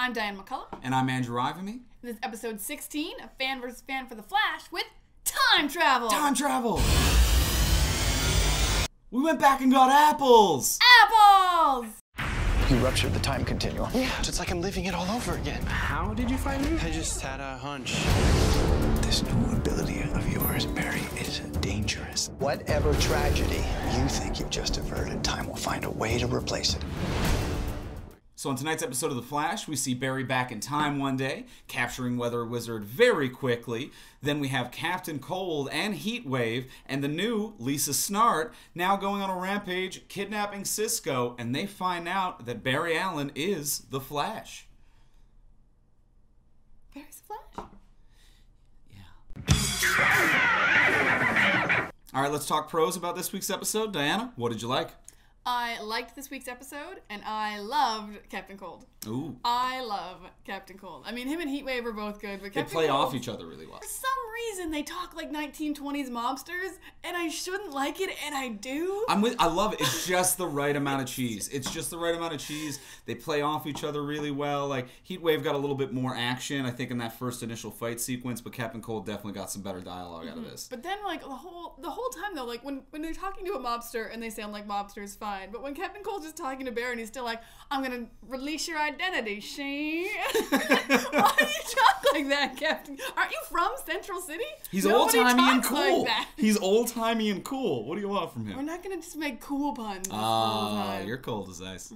I'm Diane McCullough. And I'm Andrew Ivamy. This is episode 16 of Fan vs. Fan for The Flash with Time Travel. Time travel! We went back and got apples! Apples! You ruptured the time continuum. Yeah, it's like I'm living it all over again. How did you find me? I just had a hunch. This new ability of yours, Barry, is dangerous. Whatever tragedy you think you've just averted, time will find a way to replace it. So in tonight's episode of The Flash, we see Barry back in time one day, capturing Weather Wizard very quickly. Then we have Captain Cold and Heatwave and the new Lisa Snart now going on a rampage, kidnapping Cisco, and they find out that Barry Allen is the Flash. Barry's the Flash? Yeah. All right, let's talk pros about this week's episode. Diana, what did you like? I liked this week's episode, and I loved Captain Cold. Ooh. I love Captain Cold. I mean, him and Heatwave are both good, but They Captain play Cold, off each other really well. for some reason, they talk like 1920s mobsters, and I shouldn't like it, and I do. I love it. It's just the right amount of cheese. It's just the right amount of cheese. They play off each other really well. Like, Heatwave got a little bit more action, I think, in that first initial fight sequence, but Captain Cold definitely got some better dialogue out of this. But then, like, the whole time, though, like, when they're talking to a mobster and they sound like mobsters, fine. But when Captain Cold's just talking to Barry and he's still like, I'm gonna release your identity, Shane. Why do you talk like that, Captain? Aren't you from Central City? He's Nobody old-timey and talks cool. like that. He's old-timey and cool. What do you want from We're him? not gonna just make cool puns the whole time. You're cold as ice.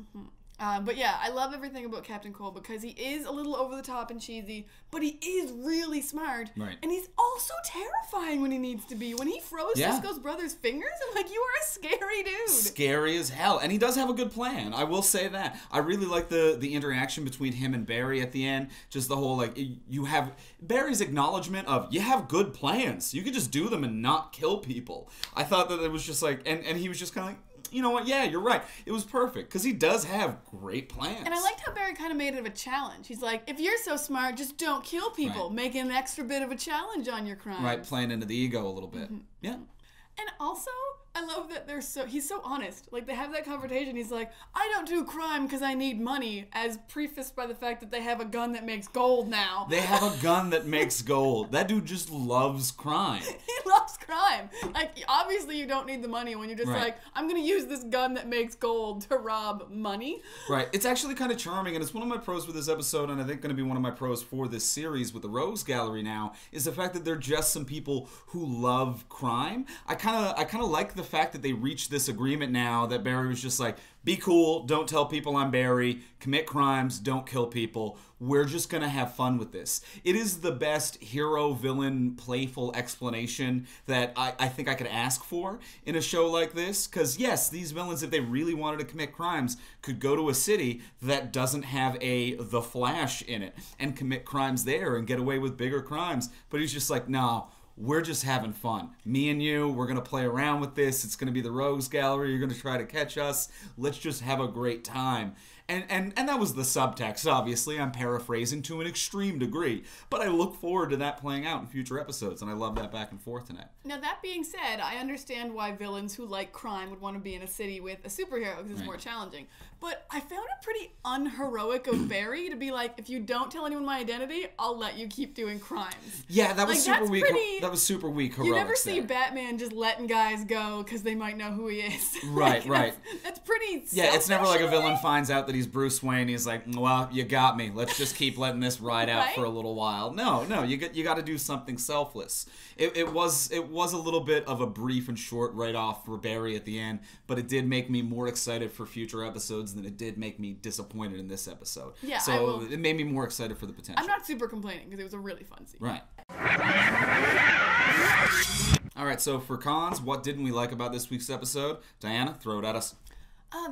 But yeah, I love everything about Captain Cold because he is a little over the top and cheesy, but he is really smart. Right. And he's also terrifying when he needs to be. When he froze Yeah. Cisco's brother's fingers, I'm like, you are a scary dude. Scary as hell. And he does have a good plan. I will say that. I really like the interaction between him and Barry at the end. Just the whole, like, you have Barry's acknowledgement of, you have good plans. You could just do them and not kill people. I thought that it was just like, and he was just kind of like, you know what? Yeah, you're right. It was perfect because he does have great plans. And I liked how Barry kind of made it of a challenge. He's like, if you're so smart, just don't kill people. Right. Make an extra bit of a challenge on your crime. Right, playing into the ego a little bit. Yeah. And also, I love that he's so honest. Like, they have that confrontation. He's like, I don't do crime because I need money, as prefaced by the fact that they have a gun that makes gold now. They have a gun that makes gold. That dude just loves crime. He loves crime. Like, obviously you don't need the money when you're just Right. like, I'm going to use this gun that makes gold to rob money. Right. It's actually kind of charming, and it's one of my pros for this episode, and I think going to be one of my pros for this series with the Rogues Gallery now, is the fact that they're just some people who love crime. I kind of like the fact that they reached this agreement now that Barry was just like, be cool, don't tell people I'm Barry, commit crimes, don't kill people. We're just going to have fun with this. It is the best hero-villain playful explanation that I think I could ask for in a show like this. Because, yes, these villains, if they really wanted to commit crimes, could go to a city that doesn't have The Flash in it and commit crimes there and get away with bigger crimes. But he's just like, no. We're just having fun. Me and you, we're going to play around with this. It's going to be the Rogues Gallery. You're going to try to catch us. Let's just have a great time. And that was the subtext, obviously. I'm paraphrasing to an extreme degree. But I look forward to that playing out in future episodes, and I love that back and forth tonight. Now, that being said, I understand why villains who like crime would want to be in a city with a superhero because it's more challenging. But I found it pretty unheroic of Barry to be like, if you don't tell anyone my identity, I'll let you keep doing crimes. Yeah, that was Like, super that's weak. pretty- That was super weak heroics You never see there. Batman just letting guys go because they might know who he is. Right, right. That's pretty Yeah, it's never like a villain selfish. finds out that he's Bruce Wayne. He's like, well, you got me. Let's just keep letting this ride out Right? for a little while. No, you got to do something selfless. It was a little bit of a brief and short write-off for Barry at the end, but it did make me more excited for future episodes than it did make me disappointed in this episode. Yeah, so it made me more excited for the potential. I'm not super complaining because it was a really fun scene. Right. All right, so for cons, what didn't we like about this week's episode? Diana, throw it at us.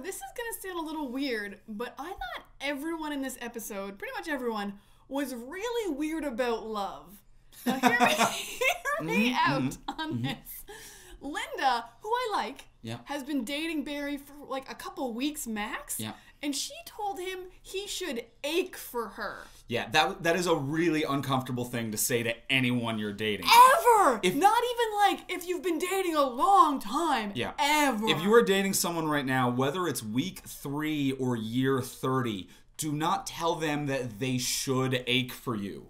This is going to sound a little weird, but I thought everyone in this episode, pretty much everyone, was really weird about love. Now, hear me out on this. Linda, who I like, Yeah. has been dating Barry for like a couple weeks max. Yeah. And she told him he should ache for her. Yeah, that is a really uncomfortable thing to say to anyone you're dating. Ever! If- Not even like if you've been dating a long time. Yeah. Ever. If you are dating someone right now, whether it's week 3 or year 30, do not tell them that they should ache for you.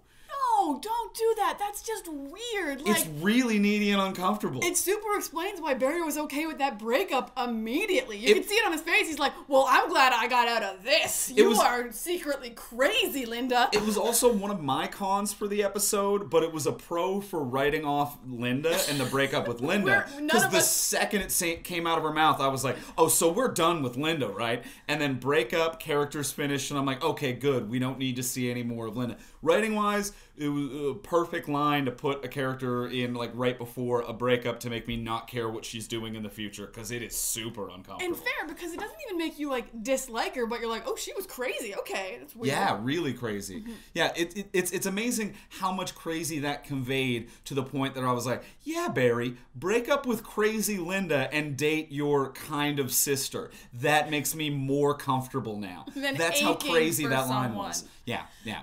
No, don't do that. That's just weird. Like, It's really needy and uncomfortable. it super explains why Barry was okay with that breakup immediately. You can see it on his face. He's like, well, I'm glad I got out of this. You are secretly crazy, Linda. It was also one of my cons for the episode, but it was a pro for writing off Linda and the breakup with Linda. Because the second it came out of her mouth, I was like, oh, so we're done with Linda, right? And then breakup, characters finished, and I'm like, okay, good. We don't need to see any more of Linda. Writing-wise, it was a perfect line to put a character in, like, right before a breakup to make me not care what she's doing in the future, because it is super uncomfortable. And fair, because it doesn't even make you, like, dislike her, but you're like, oh, she was crazy. Okay, that's weird. Yeah, really crazy. Yeah, it's amazing how much crazy that conveyed to the point that I was like, yeah, Barry, break up with crazy Linda and date your kind of sister. That makes me more comfortable now. That's how crazy that line was. Yeah,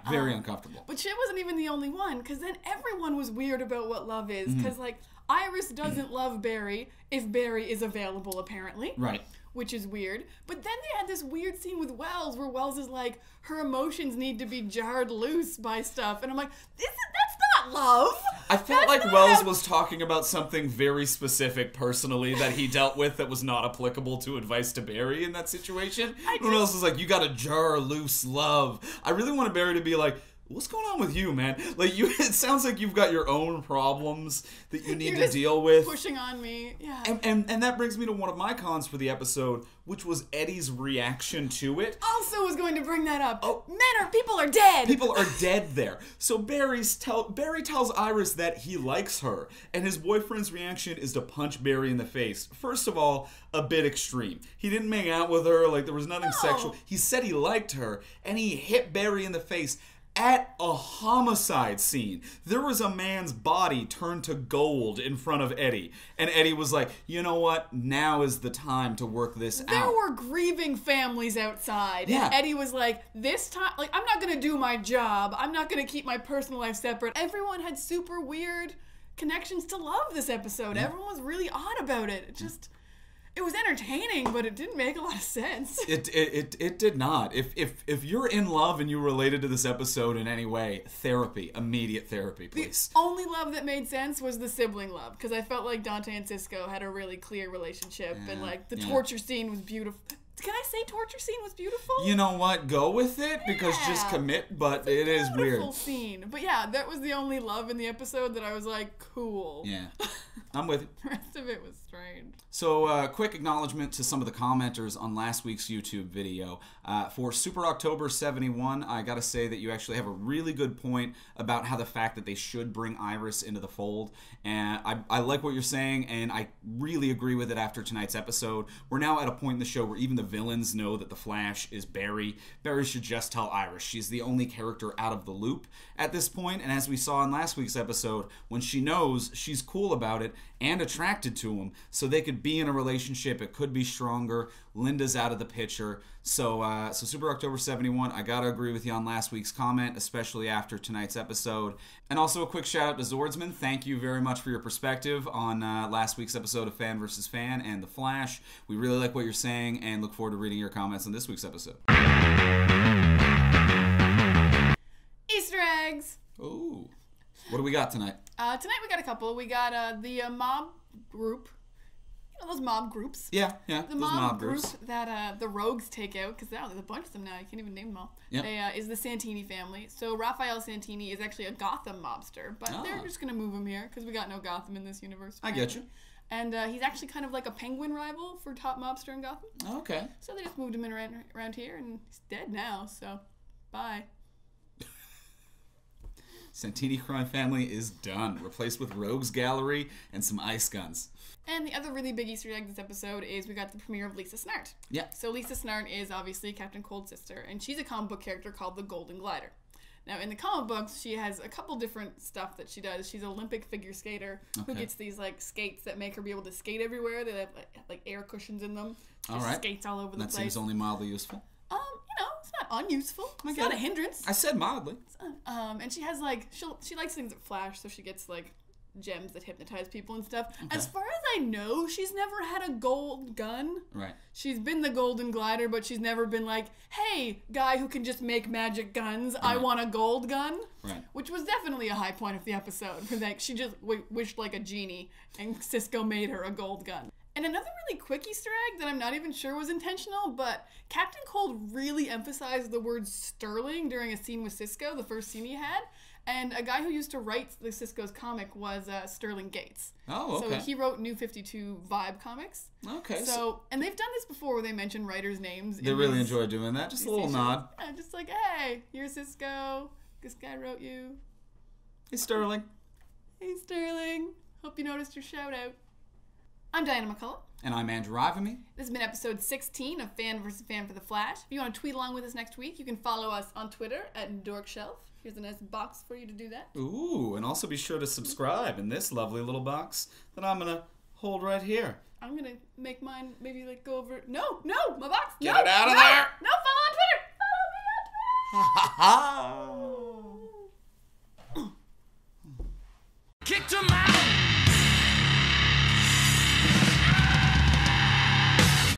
very uncomfortable. But she wasn't even the only one, because then everyone was weird about what love is, because, like, Iris doesn't love Barry if Barry is available, apparently. Right. Which is weird. But then they had this weird scene with Wells where Wells is like, her emotions need to be jarred loose by stuff. And I'm like, that's not love. I felt like Wells was talking about something very specific personally that he dealt with that was not applicable to advice to Barry in that situation. Everyone else was like, you gotta jar loose love. I really wanted Barry to be like, what's going on with you, man? Like, it sounds like you've got your own problems that you need to deal with. Pushing on me, yeah. And that brings me to one of my cons for the episode, which was Eddie's reaction to it. Also was going to bring that up. Oh, people are dead. People are dead there. So Barry tells Iris that he likes her, and his boyfriend's reaction is to punch Barry in the face. First of all, a bit extreme. He didn't make out with her, like there was nothing sexual. He said he liked her, and he hit Barry in the face. At a homicide scene, there was a man's body turned to gold in front of Eddie. And Eddie was like, you know what? Now is the time to work this out. There were grieving families outside. Yeah. And Eddie was like, this time, like, I'm not going to do my job. I'm not going to keep my personal life separate. Everyone had super weird connections to love this episode. Yeah. Everyone was really odd about it. It was entertaining, but it didn't make a lot of sense. It did not. If you're in love and you related to this episode in any way, therapy, immediate therapy, please. The only love that made sense was the sibling love, because I felt like Dante and Cisco had a really clear relationship, and like the torture scene was beautiful. Can I say torture scene was beautiful? You know what? Go with it, because just commit, but it is weird. Beautiful scene. But yeah, that was the only love in the episode that I was like, cool. Yeah. I'm with it. The rest of it was strange. So, quick acknowledgement to some of the commenters on last week's YouTube video. For Super October 71, I gotta say that you actually have a really good point about how the fact that they should bring Iris into the fold. And I like what you're saying, and I really agree with it after tonight's episode. We're now at a point in the show where even the villains know that the Flash is Barry. Barry should just tell Iris. She's the only character out of the loop at this point, and as we saw in last week's episode, when she knows, she's cool about it and attracted to him, so they could be in a relationship. It could be stronger. Linda's out of the picture. So Super October 71, I gotta agree with you on last week's comment, especially after tonight's episode. And also a quick shout out to Zordsman. Thank you very much for your perspective on last week's episode of Fan vs. Fan and The Flash. We really like what you're saying and look forward to reading your comments on this week's episode. Easter eggs! Ooh. What do we got tonight? Tonight we got a couple. We got the mob group. You know those mob groups? Yeah, the those mob group groups that the Rogues take out, because there's a bunch of them now. You can't even name them all. Yep. Is the Santini family. So Raphael Santini is actually a Gotham mobster, but they're just going to move him here, because we got no Gotham in this universe. I get you. And he's actually kind of like a Penguin rival for top mobster in Gotham. Okay. So they just moved him in around here, and he's dead now, so bye. Santini crime family is done. Replaced with Rogues Gallery and some ice guns. And the other really big Easter egg this episode is we got the premiere of Lisa Snart. Yeah. So Lisa Snart is obviously Captain Cold's sister, and she's a comic book character called the Golden Glider. Now, in the comic books, she has a couple different stuff that she does. She's an Olympic figure skater who gets these, like, skates that make her be able to skate everywhere. They have, like air cushions in them. She skates all over the place. That seems only mildly useful. It's not unuseful. It's not a hindrance. I said mildly. And she has, like, she likes things that flash, so she gets, like, gems that hypnotize people and stuff. Okay. As far as I know, she's never had a gold gun. Right. She's been the golden glider, but she's never been like, hey, guy who can just make magic guns, I want a gold gun. Right. Which was definitely a high point of the episode. Where like, she just wished like a genie, and Cisco made her a gold gun. And another really quick Easter egg that I'm not even sure was intentional, but Captain Cold really emphasized the word Sterling during a scene with Cisco, the first scene he had. And a guy who used to write the Cisco's comic was Sterling Gates. Oh, okay. So he wrote New 52 Vibe comics. Okay. So, and they've done this before where they mention writers' names. They really enjoy doing that. Just a little nod. Yeah, just like, hey, you're Cisco. This guy wrote you. Hey, Sterling. Hey, Sterling. Hope you noticed your shout out. I'm Diana McCullough. And I'm Andrew Ivamy. This has been episode 16 of Fan vs. Fan for the Flash. If you want to tweet along with us next week, you can follow us on Twitter at Dorkshelf. Here's a nice box for you to do that. Ooh, and also be sure to subscribe in this lovely little box that I'm going to hold right here. I'm going to make mine maybe like go over... No, my box. Get it out of there. No, follow on Twitter. Follow me on Twitter. Ha ha ha.